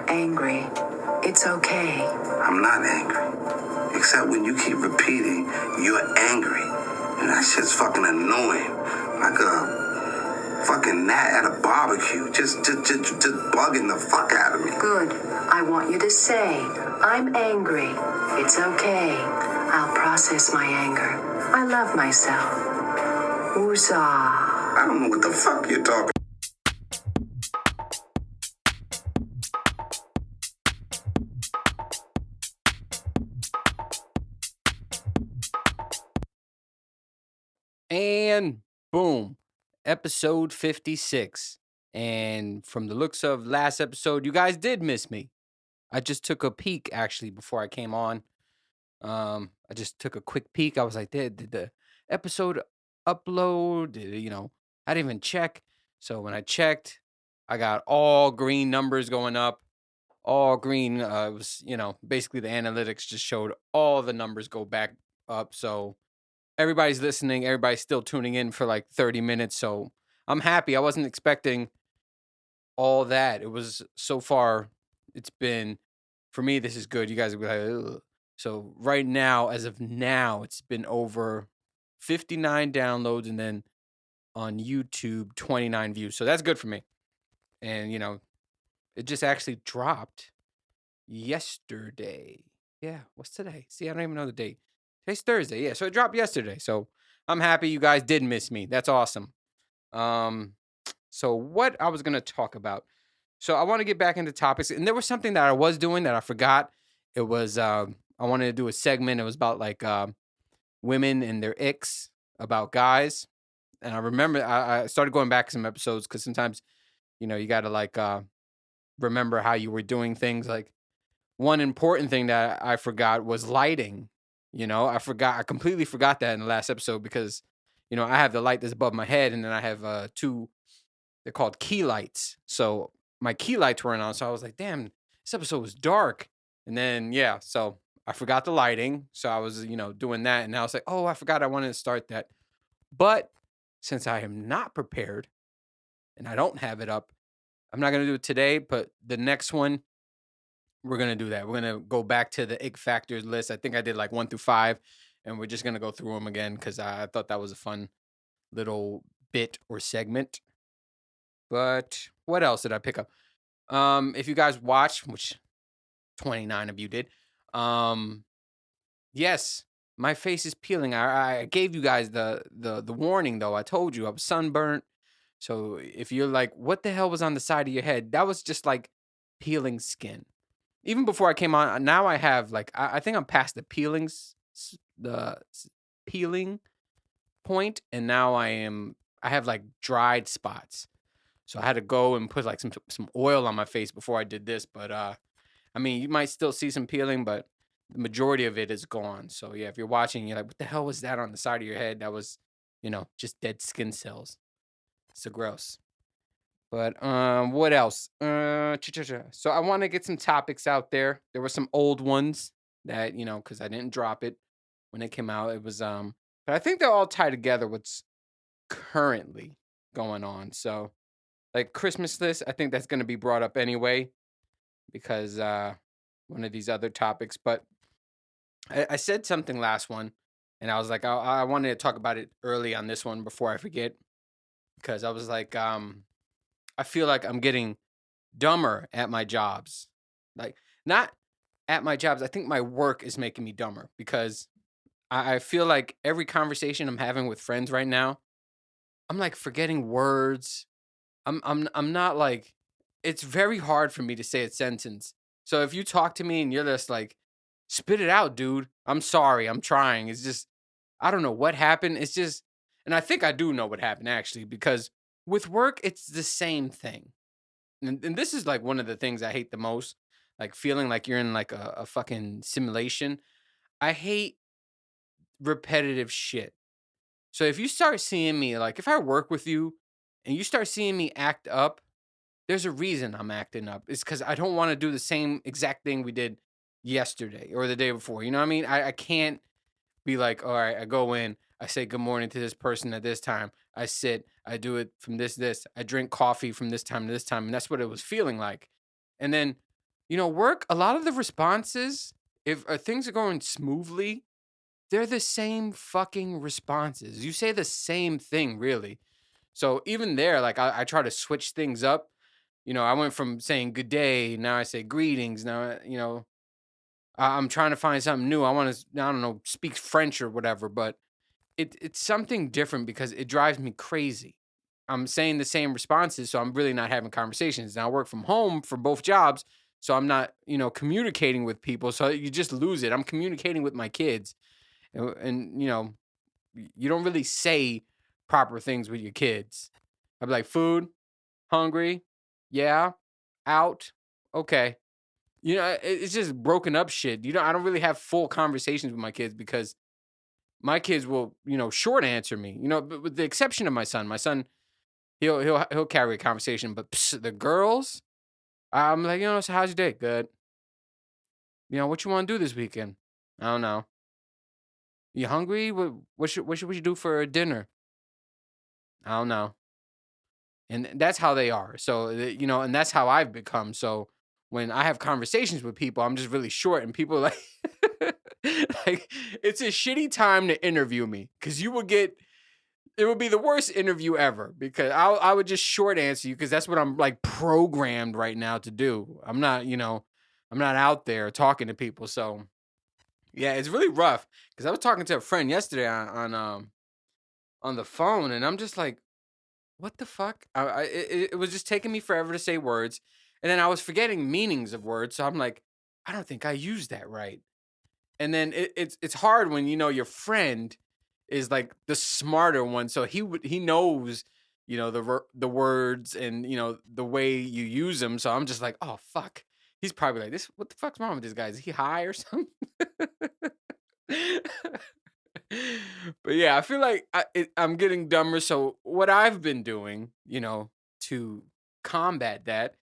are angry. It's okay. I'm not angry. Except when you keep repeating, you're angry. And that shit's fucking annoying. Like a fucking gnat at a barbecue. Just bugging the fuck out of me. Good. I want you to say, I'm angry. It's okay. I'll process my anger. I love myself. Woozah. I don't know what the fuck you're talking. And boom, episode 56. And from the looks of last episode, you guys did miss me. I just took a peek actually before I came on. I just took a quick peek. I was like, did the episode upload? I didn't even check. So when I checked, I got all green numbers going up. All green. It was, basically the analytics just showed all the numbers go back up. So everybody's listening. Everybody's still tuning in for like 30 minutes. So I'm happy. I wasn't expecting all that. It was so far, it's been, for me, this is good. You guys will be like, ugh. So right now, as of now, it's been over 59 downloads and then on YouTube, 29 views. So that's good for me. And, it just actually dropped yesterday. Yeah, what's today? See, I don't even know the date. Today's Thursday. Yeah, so it dropped yesterday. So I'm happy you guys did miss me. That's awesome. So what I was going to talk about. So I want to get back into topics. And there was something that I was doing that I forgot. It was, I wanted to do a segment. It was about like women and their icks about guys. And I remember I started going back some episodes because sometimes, you got to like remember how you were doing things. Like one important thing that I forgot was lighting. I completely forgot that in the last episode because, I have the light that's above my head and then I have two, they're called key lights. So my key lights weren't on. So I was like, damn, this episode was dark. And then, yeah, so I forgot the lighting. So I was, doing that. And I was like, oh, I forgot I wanted to start that. But since I am not prepared and I don't have it up, I'm not going to do it today. But the next one, we're going to do that. We're going to go back to the ick factors list. I think I did like 1 through 5. And we're just going to go through them again because I thought that was a fun little bit or segment. But what else did I pick up? If you guys watched, which 29 of you did, yes, my face is peeling. I gave you guys the warning though. I told you I was sunburnt. So if you're like, what the hell was on the side of your head? That was just like peeling skin. Even before I came on, now I have like I think I'm past the peeling point, and now I have like dried spots. So I had to go and put like some oil on my face before I did this. But you might still see some peeling, but the majority of it is gone. So yeah, if you're watching, you're like, what the hell was that on the side of your head? That was, just dead skin cells. So gross. But what else? So I want to get some topics out there. There were some old ones that, because I didn't drop it when it came out. It was but I think they're all tied together what's currently going on. So like Christmas list, I think that's going to be brought up anyway because one of these other topics. But I said something last one, and I was like, I wanted to talk about it early on this one before I forget because I was like, I feel like I'm getting dumber at my jobs. Like, not at my jobs. I think my work is making me dumber because I feel like every conversation I'm having with friends right now, I'm like forgetting words. I'm not like, it's very hard for me to say a sentence. So if you talk to me and you're just like, spit it out, dude. I'm sorry. I'm trying. It's just, I don't know what happened. It's just, and I think I do know what happened actually, because with work, it's the same thing. And this is like one of the things I hate the most, like feeling like you're in like a fucking simulation. I hate repetitive shit. So if you start seeing me, like if I work with you and you start seeing me act up, there's a reason I'm acting up. It's because I don't want to do the same exact thing we did yesterday or the day before. You know what I mean? I can't be like, all right, I go in, I say good morning to this person at this time. I sit, I do it from this. I drink coffee from this time to this time. And that's what it was feeling like. And then Work, a lot of the responses, if things are going smoothly, they're the same fucking responses. You say the same thing, really. So even there, like I try to switch things up. I went from saying good day, now I say greetings. Now, I'm trying to find something new. I want to, I don't know, speak French or whatever, but it's something different because it drives me crazy. I'm saying the same responses, so I'm really not having conversations. Now I work from home for both jobs, so I'm not, communicating with people. So you just lose it. I'm communicating with my kids, and you don't really say proper things with your kids. I'd be like, food, hungry, yeah, out, okay. It's just broken up shit. I don't really have full conversations with my kids because my kids will, short answer me. But with the exception of my son. My son, he'll carry a conversation, but the girls, I'm like, so how's your day? Good. What you want to do this weekend? I don't know. You hungry? What should we do for dinner? I don't know. And that's how they are. So, and that's how I've become. So when I have conversations with people, I'm just really short, and people are like, like it's a shitty time to interview me because it would be the worst interview ever because I would just short answer you because that's what I'm like programmed right now to do. I'm not out there talking to people. So yeah, it's really rough because I was talking to a friend yesterday on the phone, and I'm just like, what the fuck? It was just taking me forever to say words, and then I was forgetting meanings of words. So I'm like, I don't think I used that right. And then it's hard when your friend is like the smarter one, so he knows the words and the way you use them. So I'm just like, oh fuck, he's probably like this. What the fuck's wrong with this guy? Is he high or something? But yeah, I feel like I'm getting dumber. So what I've been doing, to combat that,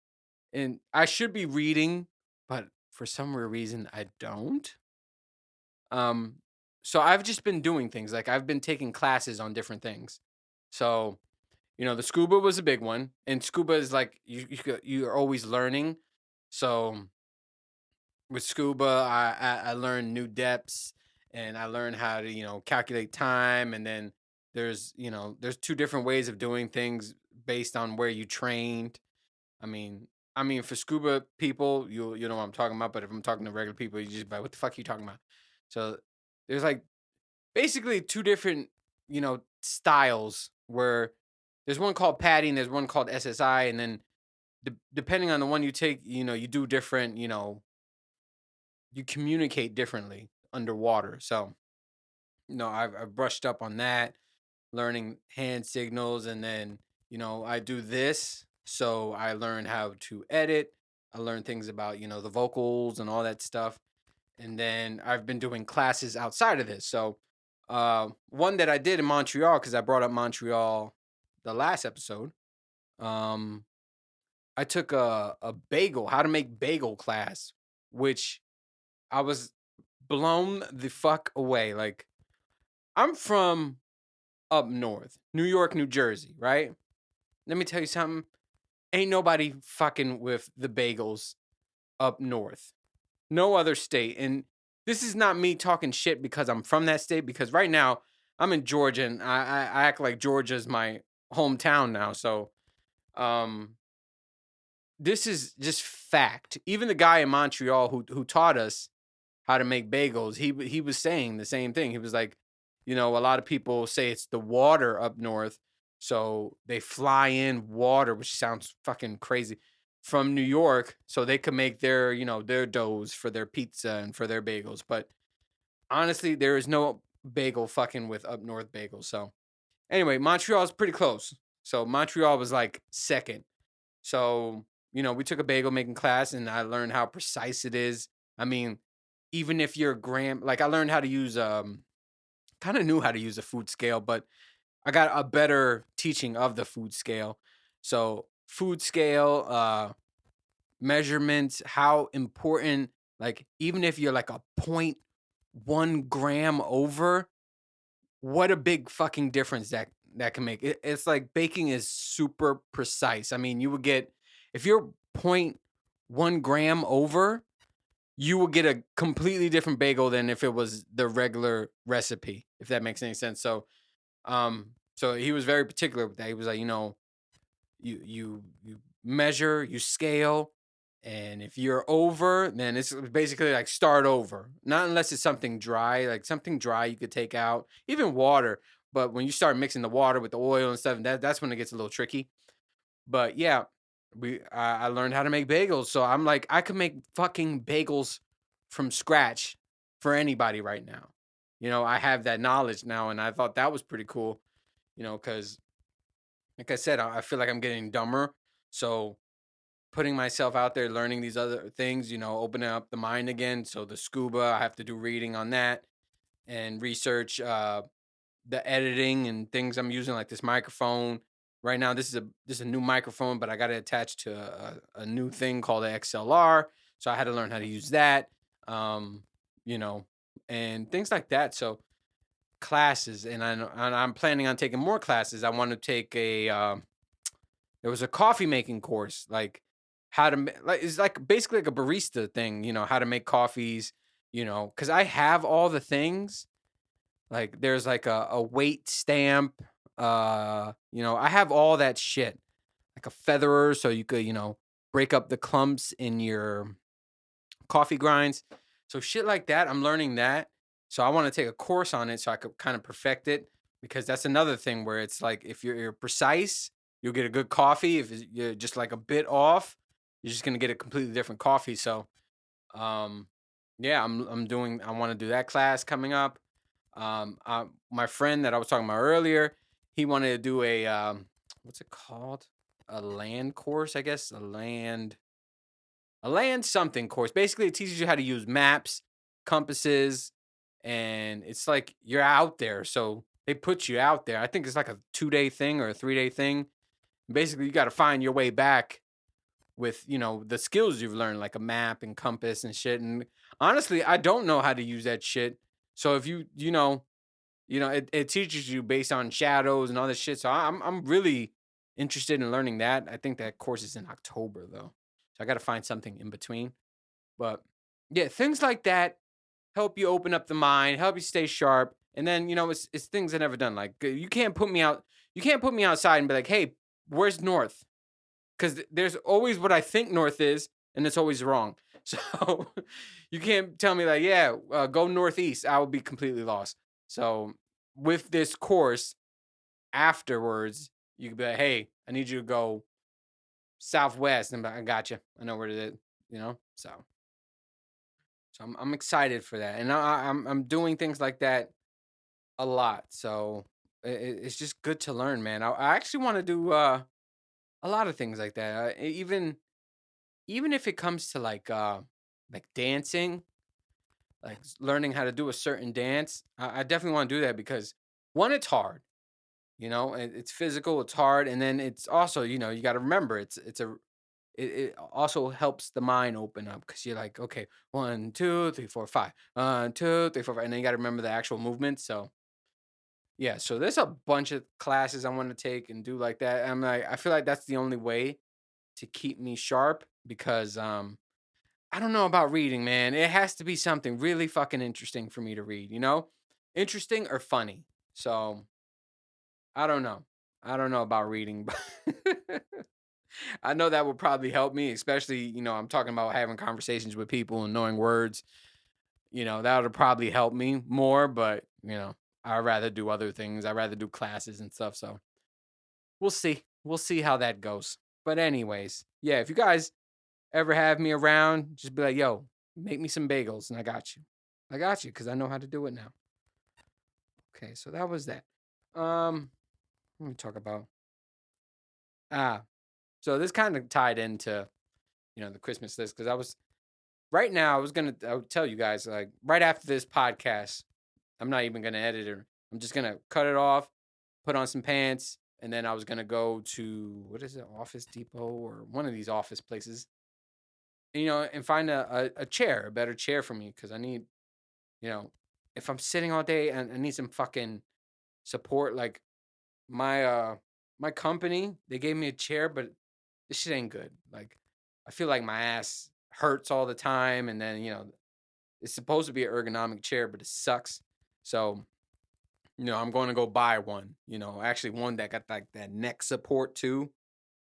and I should be reading, but for some weird reason I don't. Um, so I've just been doing things like I've been taking classes on different things. So the scuba was a big one, and scuba is like you're always learning. So with scuba, I learned new depths, and I learned how to calculate time, and then there's two different ways of doing things based on where you trained. I mean. I mean, for scuba people, you know what I'm talking about. But if I'm talking to regular people, you just be like, "What the fuck are you talking about?" So there's like basically two different, styles where there's one called padding, there's one called SSI, and then depending on the one you take, you do different, you communicate differently underwater. So, I've brushed up on that, learning hand signals, and then, I do this. So I learn how to edit. I learn things about, the vocals and all that stuff. And then I've been doing classes outside of this. So, one that I did in Montreal, because I brought up Montreal the last episode. Um, I took a bagel, how to make bagel class, which I was blown the fuck away. Like, I'm from up north, New York, New Jersey, right? Let me tell you something. Ain't nobody fucking with the bagels up north. No other state. And this is not me talking shit because I'm from that state, because right now I'm in Georgia, and I act like Georgia's my hometown now. So um this is just fact. Even the guy in Montreal who taught us how to make bagels, he was saying the same thing. He was like, a lot of people say it's the water up north, so they fly in water, which sounds fucking crazy, from New York, so they could make their their doughs for their pizza and for their bagels. But honestly, there is no bagel fucking with up north bagels. So anyway, Montreal's pretty close. So Montreal was like second. So, we took a bagel making class, and I learned how precise it is. I mean, even if you're like I learned how to use kind of knew how to use a food scale, but I got a better teaching of the food scale. So, food scale, measurements, how important, like even if you're like a 0.1 gram over, what a big fucking difference that can make. It's like baking is super precise. I mean, you would get, if you're 1 gram over, you will get a completely different bagel than if it was the regular recipe, if that makes any sense. So he was very particular with that. He was like, you measure, you scale, and if you're over, then it's basically like start over. Not unless it's something dry, like something dry you could take out, even water. But when you start mixing the water with the oil and stuff, that's when it gets a little tricky. But yeah, I learned how to make bagels, so I'm like I could make fucking bagels from scratch for anybody right now. I have that knowledge now, and I thought that was pretty cool. Because like I said, I feel like I'm getting dumber. So putting myself out there, learning these other things, opening up the mind again. So the scuba, I have to do reading on that and research the editing and things I'm using, like this microphone. Right now, this is a new microphone, but I got it attached to a new thing called the XLR. So I had to learn how to use that, um, you know, and things like that. So classes, and I'm planning on taking more classes. I want to take there was a coffee making course, like how to like it's like basically like a barista thing, how to make coffees, because I have all the things. Like there's like a weight stamp, I have all that shit, like a featherer, so you could break up the clumps in your coffee grinds. So shit like that, I'm learning that. So I want to take a course on it so I could kind of perfect it, because that's another thing where it's like if you're precise, you'll get a good coffee. If you're just like a bit off, you're just gonna get a completely different coffee. So um yeah, I want to do that class coming up. My friend that I was talking about earlier, he wanted to do a what's it called? A land course, I guess. A land something course. Basically, it teaches you how to use maps, compasses, and it's like you're out there. So they put you out there. I think it's like a 2-day thing or a 3-day thing. Basically, you got to find your way back with the skills you've learned, like a map and compass and shit. And honestly, I don't know how to use that shit. So if it teaches you based on shadows and all this shit. So I'm really interested in learning that. I think that course is in October though. So I got to find something in between. But yeah, things like that help you open up the mind, help you stay sharp. And then, it's things I never done. Like you can't put me outside and be like, "Hey, where's north?" Cuz there's always what I think north is, and it's always wrong. So you can't tell me like, "Yeah, go northeast." I would be completely lost. So with this course afterwards, you could be like, "Hey, I need you to go southwest," and I got you. I know where it is. So I'm excited for that, and I'm doing things like that a lot. So it's just good to learn, man. I actually want to do a lot of things like that. Even if it comes to like dancing, like learning how to do a certain dance, I definitely want to do that because one, it's hard. It's physical, it's hard, and then it's also you got to remember it also helps the mind open up because you're like, okay, 1, 2, 3, 4, 5, 1, 2, 3, 4, 5, and then you got to remember the actual movement. So yeah, so there's a bunch of classes I want to take and do like that. I'm like, I feel like that's the only way to keep me sharp because I don't know about reading, man. It has to be something really fucking interesting for me to read. Interesting or funny. So I don't know. I don't know about reading, but I know that would probably help me, especially, I'm talking about having conversations with people and knowing words. That would probably help me more, but, I'd rather do other things. I'd rather do classes and stuff. So we'll see. We'll see how that goes. But, anyways, yeah, if you guys ever have me around, just be like, yo, make me some bagels, and I got you. I got you because I know how to do it now. Okay, so that was that. Let me talk about. Ah, so this kind of tied into, the Christmas list because right now I would tell you guys like right after this podcast, I'm not even gonna edit it. I'm just gonna cut it off, put on some pants, and then I was gonna go to what is it, Office Depot or one of these office places, and find a chair, a better chair for me because I need, you know, if I'm sitting all day and I need some fucking support. Like my my company, they gave me a chair, but this shit ain't good. Like I feel like my ass hurts all the time, and then it's supposed to be an ergonomic chair, but it sucks. So I'm going to go buy one. Actually one that got like that neck support too,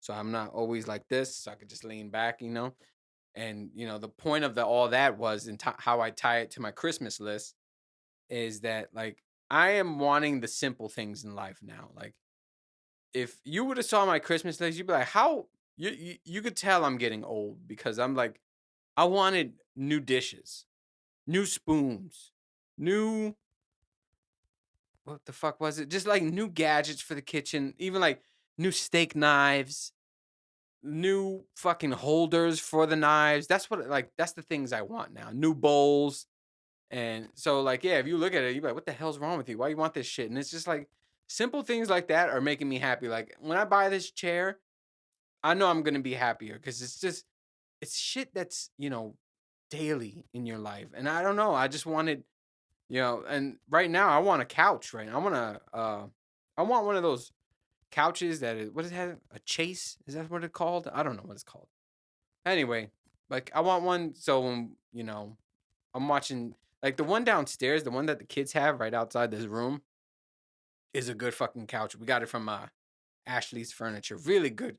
so I'm not always like this, so I could just lean back. And the point of all that was how I tie it to my Christmas list is that like I am wanting the simple things in life now. Like if you would have saw my Christmas list, you'd be like, how you could tell I'm getting old because I'm like I wanted new dishes, new spoons, new what the fuck was it? Just like new gadgets for the kitchen, even like new steak knives, new fucking holders for the knives. That's the things I want now. New bowls. And so like yeah, if you look at it, you're like, what the hell's wrong with you? Why you want this shit? And it's just like simple things like that are making me happy. Like when I buy this chair, I know I'm gonna be happier because it's shit that's, daily in your life. And I don't know. I just wanted, and right now I want a couch, right? I want one of those couches that is what is that? A chase? Is that what it's called? I don't know what it's called. Anyway, like I want one so when, I'm watching like the one downstairs, the one that the kids have right outside this room is a good fucking couch. We got it from Ashley's Furniture. Really good.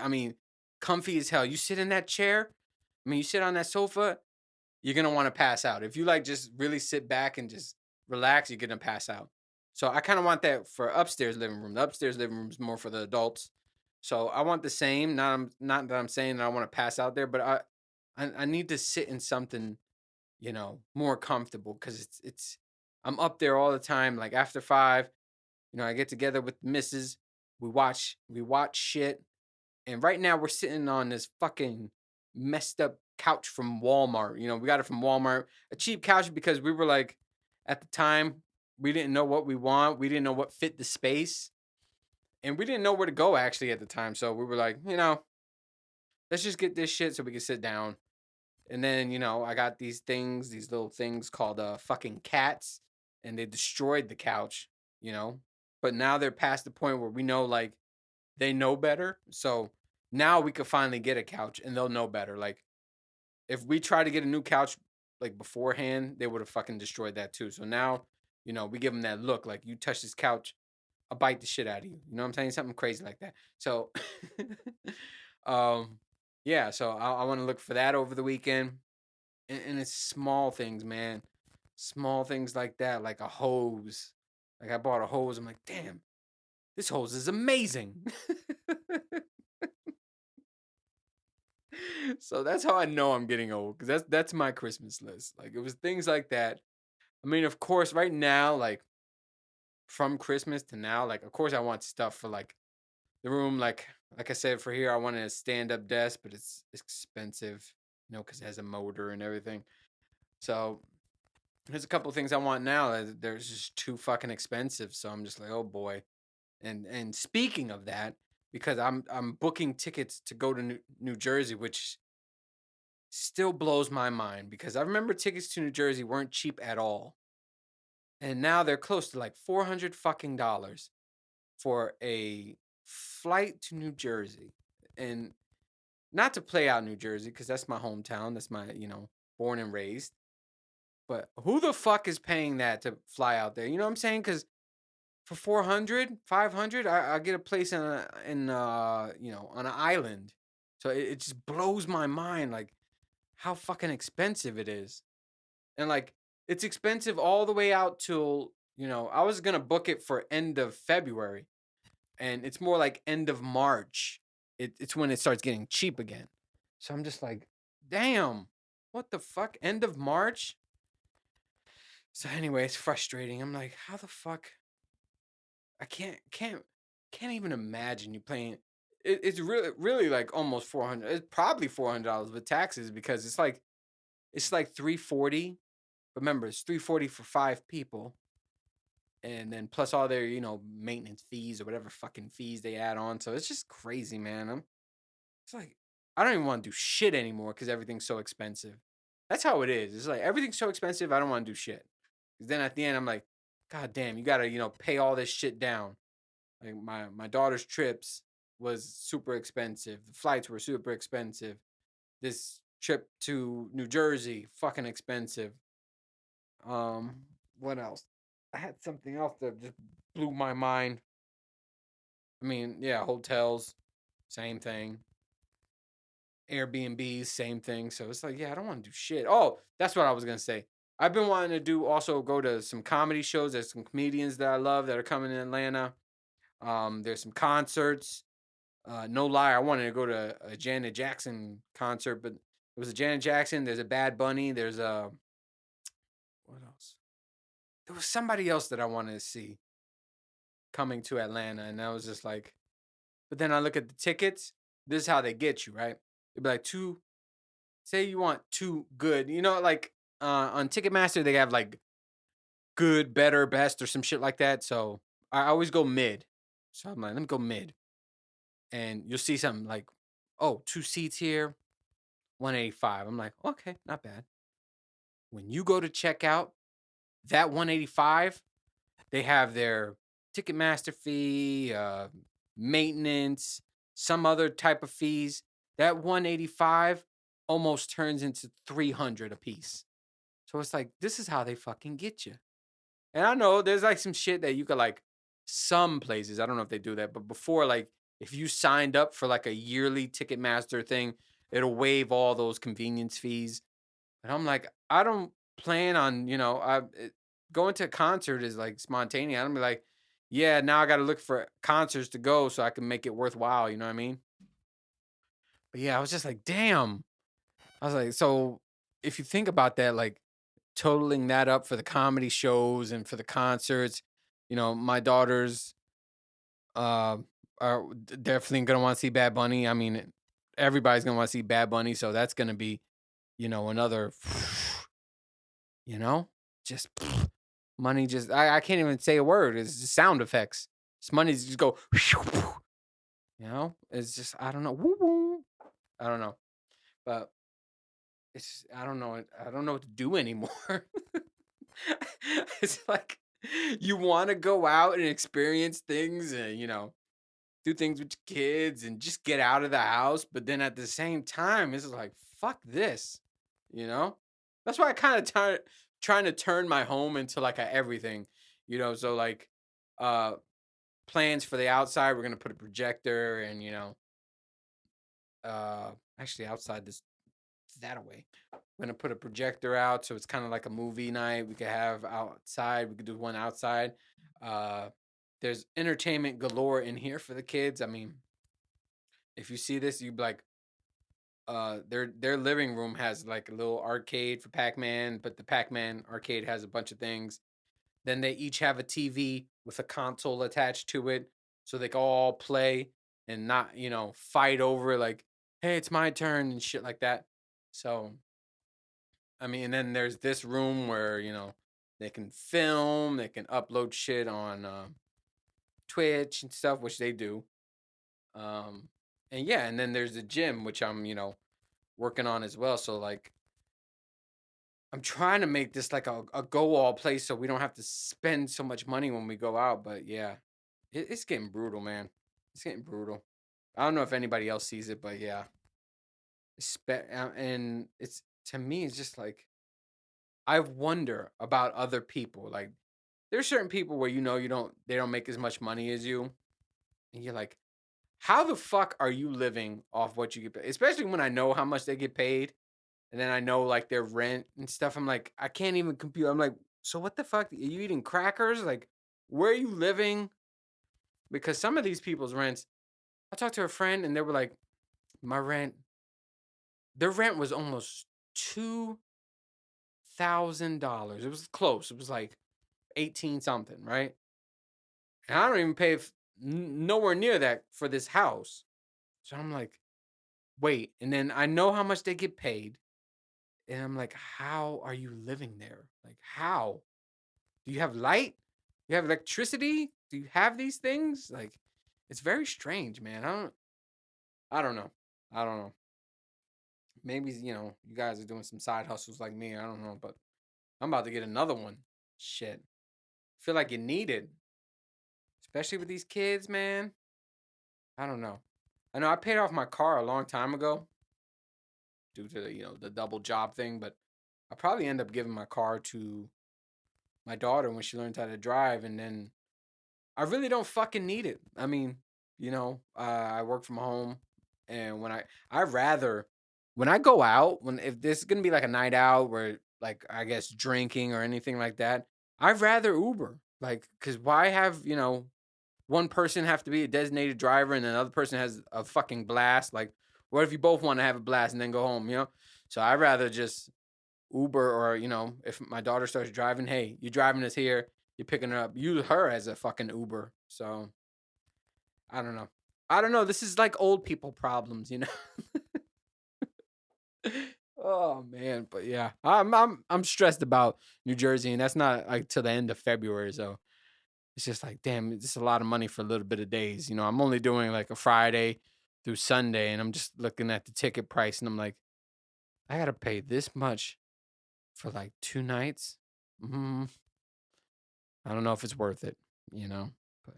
I mean, comfy as hell. You sit in that chair, you sit on that sofa, you're gonna want to pass out. If you like just really sit back and just relax, you're gonna pass out. So I kind of want that for upstairs living room. The upstairs living room is more for the adults. So I want the same. Not that I'm saying that I want to pass out there, but I need to sit in something, more comfortable because it's I'm up there all the time. Like after 5, I get together with the missus. We watch shit. And right now we're sitting on this fucking messed up couch from Walmart. We got it from Walmart. A cheap couch because we were like, at the time, we didn't know what we want. We didn't know what fit the space. And we didn't know where to go actually at the time. So we were like, let's just get this shit so we can sit down. And then, I got these little things called fucking cats. And they destroyed the couch, you know. But now they're past the point where we know like they know better. So now we could finally get a couch and they'll know better. Like if we try to get a new couch like beforehand, they would have fucking destroyed that too. So now, we give them that look like you touch this couch, I'll bite the shit out of you. You know what I'm saying? Something crazy like that. So um yeah, so I want to look for that over the weekend. And it's small things, man. Small things like that, like a hose. Like I bought a hose. I'm like, damn, this hose is amazing. So that's how I know I'm getting old because that's my Christmas list. Like it was things like that. I mean, of course, right now, like from Christmas to now, like of course I want stuff for like the room. Like I said, for here I wanted a stand up desk, but it's expensive, because it has a motor and everything. So there's a couple things I want now that they're just too fucking expensive. So I'm just like, oh boy. And speaking of that, because I'm booking tickets to go to New Jersey, which still blows my mind because I remember tickets to New Jersey weren't cheap at all. And now they're close to like 400 fucking dollars for a flight to New Jersey. And not to play out New Jersey because that's my hometown, that's my, born and raised. But who the fuck is paying that to fly out there? You know what I'm saying? Cuz for 400, 500, I get a place on an island. So it just blows my mind like how fucking expensive it is. And like it's expensive all the way out till, I was going to book it for end of February and it's more like end of March. It's when it starts getting cheap again. So I'm just like, damn, what the fuck? End of March? So anyway, it's frustrating. I'm like, how the fuck? I can't even imagine you playing. It's really like almost 400. It's probably $400 with taxes because it's like 340. Remember, it's 340 for 5 people, and then plus all their maintenance fees or whatever fucking fees they add on. So it's just crazy, man. It's like I don't even want to do shit anymore because everything's so expensive. That's how it is. It's like everything's so expensive. I don't want to do shit. Because then at the end, I'm like, God damn, you gotta pay all this shit down. Like my daughter's trips was super expensive. The flights were super expensive. this trip to New Jersey, fucking expensive. What else? I had something else that just blew my mind. I mean, yeah, hotels, same thing. Airbnbs, same thing. So it's like, yeah, I don't want to do shit. Oh, that's what I was gonna say. I've been wanting to do also go to some comedy shows. There's some comedians that I love that are coming in Atlanta. There's some concerts. No lie, I wanted to go to a Janet Jackson concert, but it was a Janet Jackson. There's a Bad Bunny. There's a what else? There was somebody else that I wanted to see coming to Atlanta, and I was just like, but then I look at the tickets. This is how they get you, right? It'd be like two. Say you want two good, like on Ticketmaster they have like good, better, best, or some shit like that. So I always go mid. So I'm like, let me go mid, and you'll see something like, oh, two seats here, 185. I'm like, okay, not bad. When you go to check out, that 185, they have their Ticketmaster fee, maintenance, some other type of fees. That 185 almost turns into 300 a piece. So it's like, this is how they fucking get you. And I know there's like some shit that you could like, some places, I don't know if they do that, but before, like, if you signed up for like a yearly Ticketmaster thing, it'll waive all those convenience fees. And I'm like, I don't plan on, going to a concert is like spontaneous. I'm be like, yeah, now I got to look for concerts to go so I can make it worthwhile. You know what I mean? But yeah, I was just like, damn. I was like, so if you think about that, like totaling that up for the comedy shows and for the concerts, my daughters uh, are definitely gonna want to see Bad Bunny. I mean, everybody's gonna want to see Bad Bunny, so that's gonna be, another, you know, just money. Just I can't even say a word. It's just sound effects. This money just go, It's just I don't know. Woo woo. I don't know, but it's I don't know. I don't know what to do anymore. It's like you want to go out and experience things and do things with your kids and just get out of the house, but then at the same time it's like fuck this, you know. That's why I kind of trying to turn my home into like a everything, So like uh plans for the outside, we're gonna put a projector and actually outside this that away. We're gonna put a projector out, so it's kind of like a movie night. We could have outside. We could do one outside. Uh, there's entertainment galore in here for the kids. I mean, if you see this, you'd be like, their living room has like a little arcade for Pac-Man, but the Pac-Man arcade has a bunch of things. Then they each have a TV with a console attached to it, so they can all play and not, fight over like, hey, it's my turn and shit like that. So I mean, and then there's this room where, they can film, they can upload shit on Twitch and stuff, which they do. Um, and yeah, and then there's the gym, which I'm, working on as well. So like, I'm trying to make this like a go all place so we don't have to spend so much money when we go out. But yeah, it's getting brutal, man. It's getting brutal. I don't know if anybody else sees it, but yeah, and it's to me, it's just like I wonder about other people. Like there's certain people where they don't make as much money as you, and you're like, how the fuck are you living off what you get paid? Especially when I know how much they get paid, and then I know like their rent and stuff. I'm like, I can't even compute. I'm like, so what the fuck? Are you eating crackers? Like, where are you living? Because some of these people's rents, I talked to a friend and they were like, my rent, their rent was almost $2,000. It was close. It was like 18 something, right? And I don't even pay nowhere near that for this house. So I'm like, wait. And then I know how much they get paid. And I'm like, how are you living there? Like, how? Do you have light? You have electricity? Do you have these things? Like, it's very strange, man. I don't know. I don't know. Maybe, you guys are doing some side hustles like me. I don't know, but I'm about to get another one. Shit. Feel like you need it. Especially with these kids, man. I don't know. I know I paid off my car a long time ago. due to the double job thing. But I'll probably end up giving my car to my daughter when she learns how to drive, and then I really don't fucking need it. I mean, I work from home, and I rather when I go out, if this is gonna be like a night out where like I guess drinking or anything like that, I'd rather Uber. Like, cause why have one person have to be a designated driver and another person has a fucking blast? Like, what if you both want to have a blast and then go home? So I'd rather just Uber, or if my daughter starts driving, hey, you driving us here, you're picking her up, use her as a fucking Uber. So I don't know. This is like old people problems. Oh man, but yeah, I'm stressed about New Jersey, and that's not like till the end of February. So it's just like, damn, it's just a lot of money for a little bit of days. I'm only doing like a Friday through Sunday, and I'm just looking at the ticket price, and I'm like, I gotta pay this much for like 2 nights. Mm, I don't know if it's worth it, but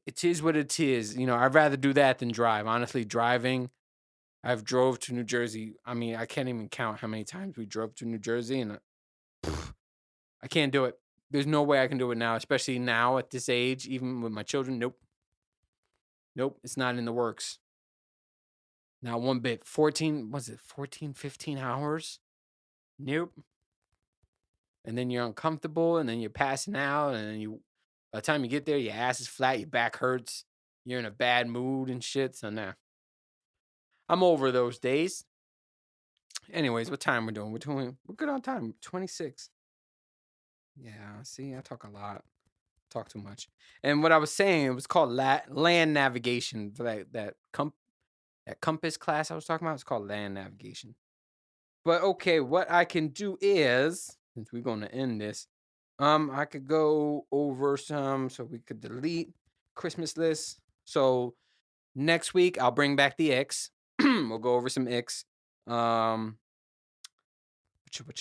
it is what it is. I'd rather do that than drive. Honestly, driving, I've drove to New Jersey. I mean, I can't even count how many times we drove to New Jersey, and I can't do it. There's no way I can do it now, especially now at this age, even with my children. Nope. Nope, it's not in the works. Not one bit. 14, 15 hours? Nope. And then you're uncomfortable, and then you're passing out, and then by the time you get there, your ass is flat, your back hurts, you're in a bad mood and shit. So nah. I'm over those days. Anyways, what time we're doing? We're good on time. 26. Yeah, see, I talk a lot. Talk too much. And what I was saying, it was called land navigation. For that compass class I was talking about, it's called land navigation. But okay, what I can do is, since we're going to end this, I could go over so we could delete Christmas lists. So next week I'll bring back the X. We'll go over some X. What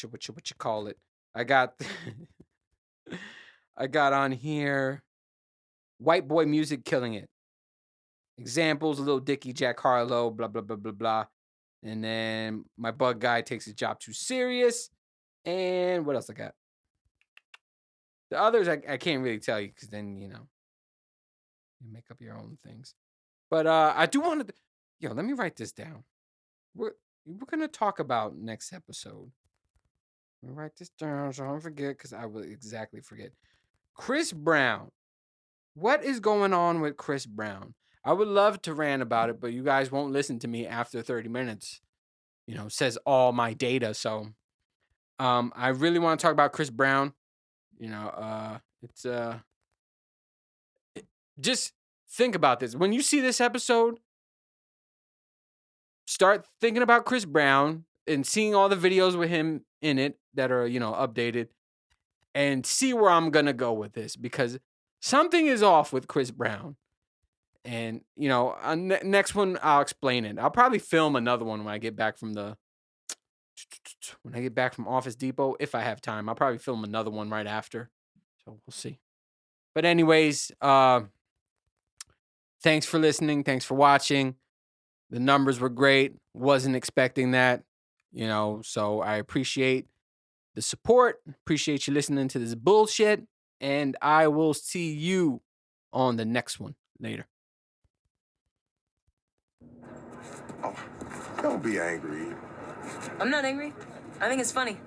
you call it? I got on here White Boy Music Killing It. Examples, Lil Dicky, Jack Harlow, blah, blah, blah, blah, blah. And then My Bug Guy Takes His Job Too Serious. And what else I got? The others I can't really tell you, because then, you make up your own things. But I do want to... Yo, let me write this down. We're going to talk about next episode. Let me write this down so I don't forget, because I will exactly forget. Chris Brown. What is going on with Chris Brown? I would love to rant about it, but you guys won't listen to me after 30 minutes. Says all my data. So I really want to talk about Chris Brown. It's just think about this. When you see this episode, start thinking about Chris Brown and seeing all the videos with him in it that are, updated, and see where I'm going to go with this, because something is off with Chris Brown. And, next one, I'll explain it. I'll probably film another one when I get back from Office Depot. If I have time, I'll probably film another one right after. So we'll see. But anyways, thanks for listening. Thanks for watching. The numbers were great. Wasn't expecting that, so I appreciate the support. Appreciate you listening to this bullshit. And I will see you on the next one. Later. Oh, don't be angry. I'm not angry. I think it's funny.